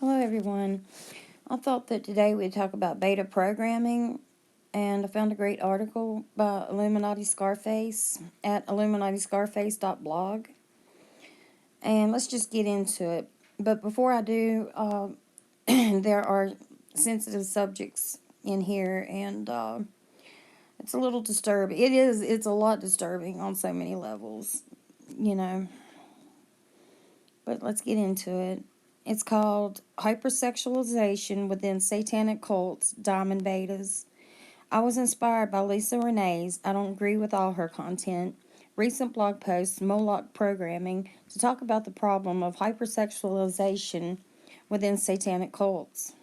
Hello, everyone. I thought that today we'd talk about beta programming, and I found a great article by Illuminati Scarface at illuminatiscarface.blog. And let's just get into it. But before I do, there are sensitive subjects in here, and it's a little disturbing. It's a lot disturbing on so many levels, you know. But let's get into it. It's called Hypersexualization Within Satanic Cults, Diamond Betas. I was inspired by Lisa Renee's, I don't agree with all her content, recent blog post, Moloch Programming, to talk about the problem of hypersexualization within satanic cults.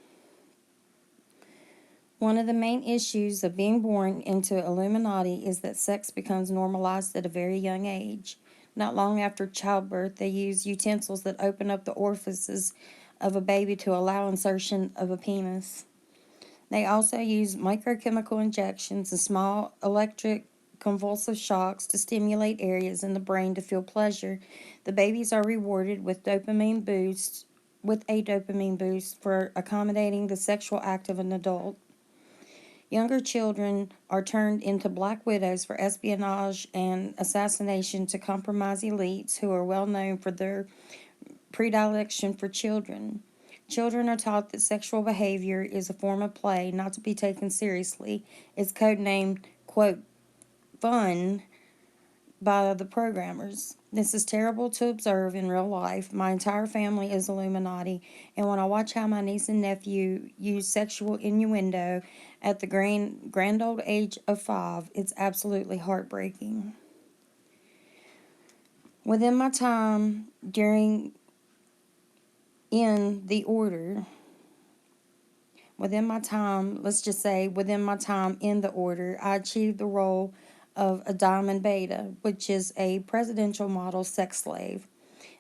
One of the main issues of being born into Illuminati is that sex becomes normalized at a very young age. Not long after childbirth, they use utensils that open up the orifices of a baby to allow insertion of a penis. They also use microchemical injections and small electric convulsive shocks to stimulate areas in the brain to feel pleasure. The babies are rewarded with a dopamine boost for accommodating the sexual act of an adult. Younger children are turned into black widows for espionage and assassination to compromise elites who are well known for their predilection for children. Children are taught that sexual behavior is a form of play, not to be taken seriously. It's codenamed, quote, fun by the programmers. This is terrible to observe in real life. My entire family is Illuminati, and when I watch how my niece and nephew use sexual innuendo at the grand old age of 5, it's absolutely heartbreaking. Within my time in the order, I achieved the role of a diamond beta, which is a presidential model sex slave.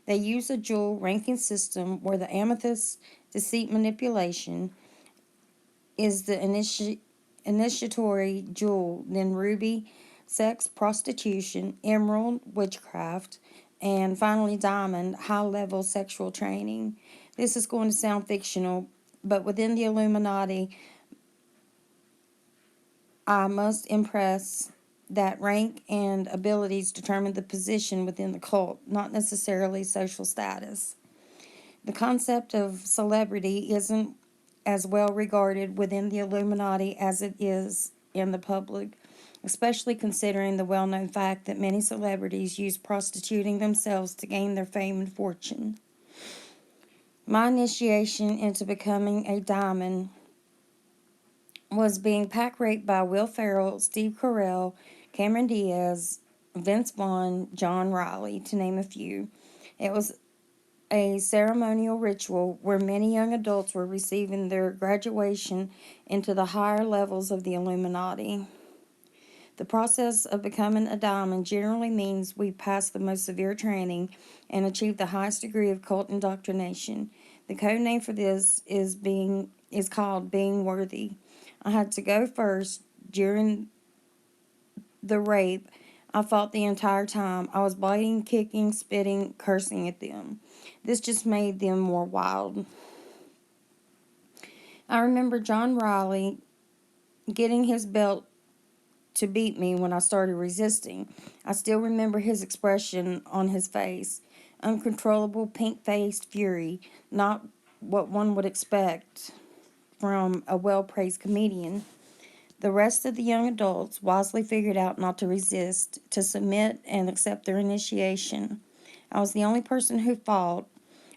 They use a jewel ranking system where the amethyst, deceit manipulation, is the initiatory jewel, then ruby, sex, prostitution, emerald, witchcraft, and finally diamond, high-level sexual training. This is going to sound fictional, but within the Illuminati, I must impress that rank and abilities determine the position within the cult, not necessarily social status. The concept of celebrity isn't as well regarded within the Illuminati as it is in the public, especially considering the well known fact that many celebrities use prostituting themselves to gain their fame and fortune. My initiation into becoming a diamond was being pack raped by Will Ferrell, Steve Carell, Cameron Diaz, Vince Vaughn, John Riley, to name a few. It was a ceremonial ritual where many young adults were receiving their graduation into the higher levels of the Illuminati. The process of becoming a diamond generally means we pass the most severe training and achieve the highest degree of cult indoctrination. The code name for this is called being worthy. I had to go first during the rape. I fought the entire time. I was biting, kicking, spitting, cursing at them. This just made them more wild. I remember John Riley getting his belt to beat me when I started resisting. I still remember his expression on his face. Uncontrollable, pink-faced fury, not what one would expect from a well-praised comedian. The rest of the young adults wisely figured out not to resist, to submit and accept their initiation. I was the only person who fought.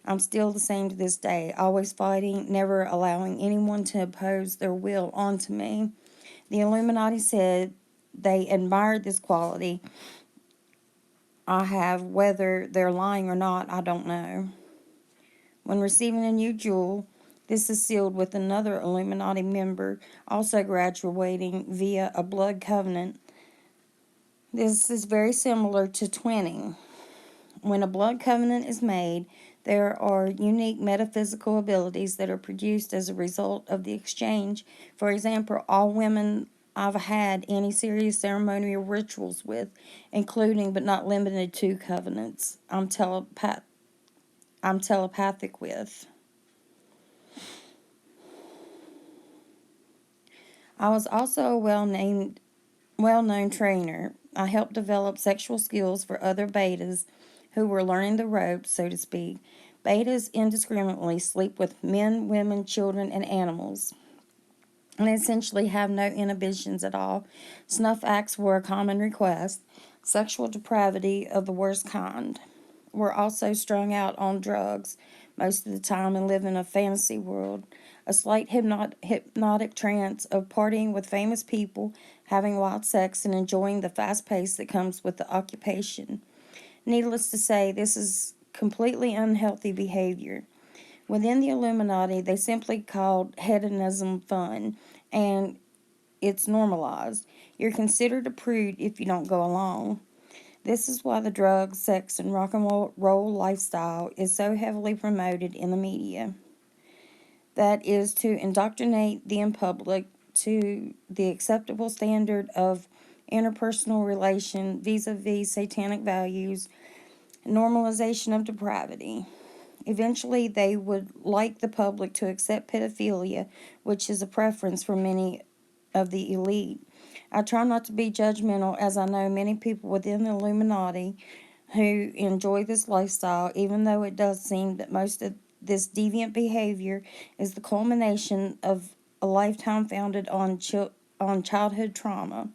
I'm still the same to this day, always fighting, never allowing anyone to impose their will onto me. The Illuminati said they admired this quality I have. Whether they're lying or not, I don't know. When receiving a new jewel, this is sealed with another Illuminati member also graduating via a blood covenant. This is very similar to twinning. When a blood covenant is made, there are unique metaphysical abilities that are produced as a result of the exchange. For example, all women I've had any serious ceremonial rituals with, including but not limited to covenants, I'm telepathic with. I was also a well-known trainer. I helped develop sexual skills for other betas who were learning the ropes, so to speak. Betas indiscriminately sleep with men, women, children, and animals, and essentially have no inhibitions at all. Snuff acts were a common request. Sexual depravity of the worst kind. Were also strung out on drugs most of the time and live in a fantasy world. A slight hypnotic trance of partying with famous people, having wild sex, and enjoying the fast pace that comes with the occupation. Needless to say, this is completely unhealthy behavior. Within the Illuminati, they simply called hedonism fun, and it's normalized. You're considered a prude if you don't go along. This is why the drug, sex, and rock and roll lifestyle is so heavily promoted in the media. That is to indoctrinate the public to the acceptable standard of interpersonal relation vis-a-vis satanic values, normalization of depravity. Eventually, they would like the public to accept pedophilia, which is a preference for many of the elite. I try not to be judgmental, as I know many people within the Illuminati who enjoy this lifestyle, even though it does seem that most of this deviant behavior is the culmination of a lifetime founded on childhood trauma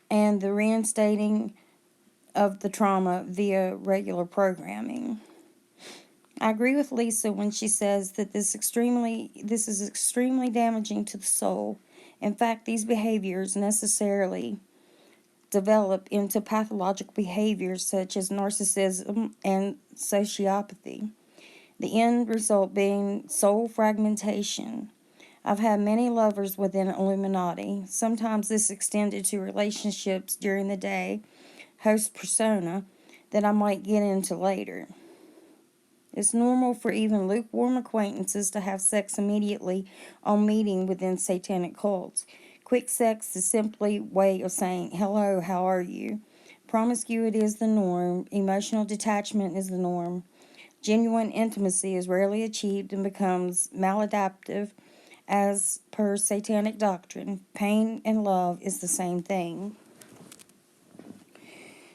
and the reinstating of the trauma via regular programming. I agree with Lisa when she says that this is extremely damaging to the soul. In fact, these behaviors necessarily develop into pathological behaviors such as narcissism and sociopathy, the end result being soul fragmentation. I've had many lovers within Illuminati. Sometimes this extended to relationships during the day, host persona, that I might get into later. It's normal for even lukewarm acquaintances to have sex immediately on meeting within satanic cults. Quick sex is simply a way of saying, hello, how are you? Promiscuity is the norm. Emotional detachment is the norm. Genuine intimacy is rarely achieved and becomes maladaptive as per satanic doctrine. Pain and love is the same thing.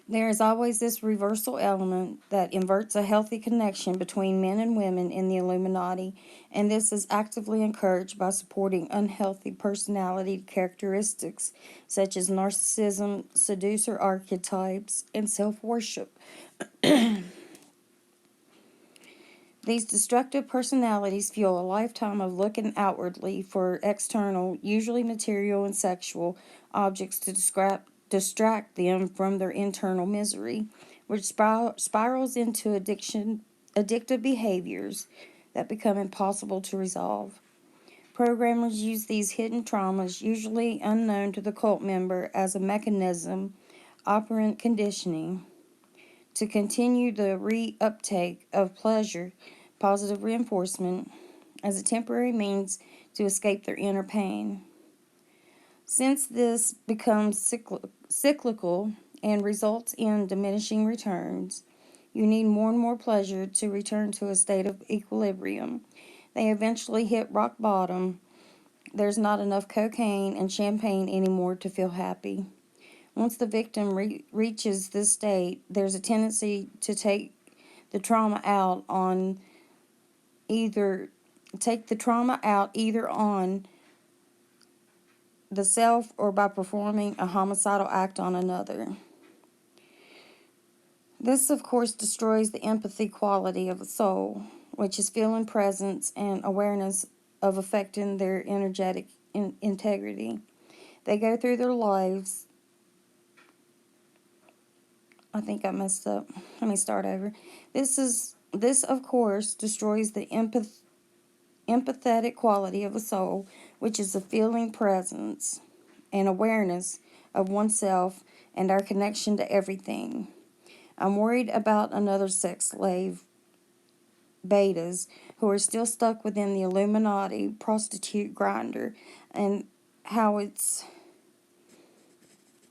There is always this reversal element that inverts a healthy connection between men and women in the Illuminati, and this is actively encouraged by supporting unhealthy personality characteristics such as narcissism, seducer archetypes, and self-worship. These destructive personalities fuel a lifetime of looking outwardly for external, usually material and sexual, objects to distract them from their internal misery, which spirals into addictive behaviors that become impossible to resolve. Programmers use these hidden traumas, usually unknown to the cult member, as a mechanism, operant conditioning, to continue the reuptake of pleasure, positive reinforcement, as a temporary means to escape their inner pain. Since this becomes cyclical and results in diminishing returns, you need more and more pleasure to return to a state of equilibrium. They eventually hit rock bottom. There's not enough cocaine and champagne anymore to feel happy. Once the victim reaches this state, there's a tendency to take the trauma out either on the self or by performing a homicidal act on another. This, of course, destroys the empathy quality of the soul, which is feeling presence and awareness of affecting their energetic integrity. They go through their lives. I think I messed up. Let me start over. This, of course, destroys the empathetic quality of a soul, which is a feeling presence and awareness of oneself and our connection to everything. I'm worried about another sex slave, betas, who are still stuck within the Illuminati prostitute grinder, and how it's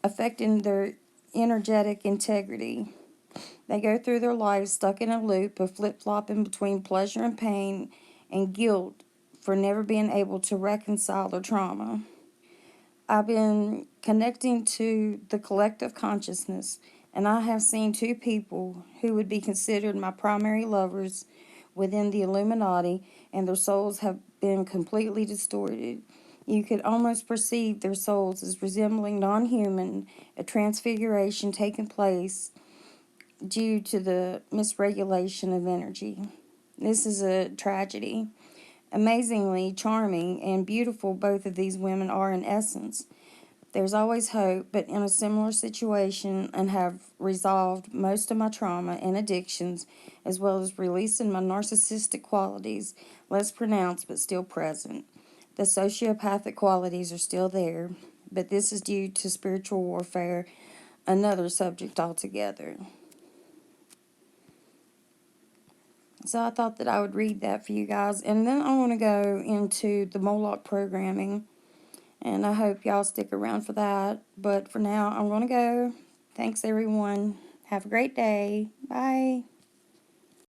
affecting their energetic integrity. They go through their lives stuck in a loop of flip-flopping between pleasure and pain and guilt for never being able to reconcile their trauma. I've been connecting to the collective consciousness, and I have seen two people who would be considered my primary lovers within the Illuminati, and their souls have been completely distorted. You could almost perceive their souls as resembling non human, a transfiguration taking place due to the misregulation of energy. This is a tragedy. Amazingly charming and beautiful, both of these women are in essence. There's always hope, but in a similar situation, and have resolved most of my trauma and addictions, as well as releasing my narcissistic qualities, less pronounced but still present. The sociopathic qualities are still there, but this is due to spiritual warfare, another subject altogether. So I thought that I would read that for you guys, and then I want to go into the Moloch programming. And I hope y'all stick around for that. But for now, I'm going to go. Thanks, everyone. Have a great day. Bye.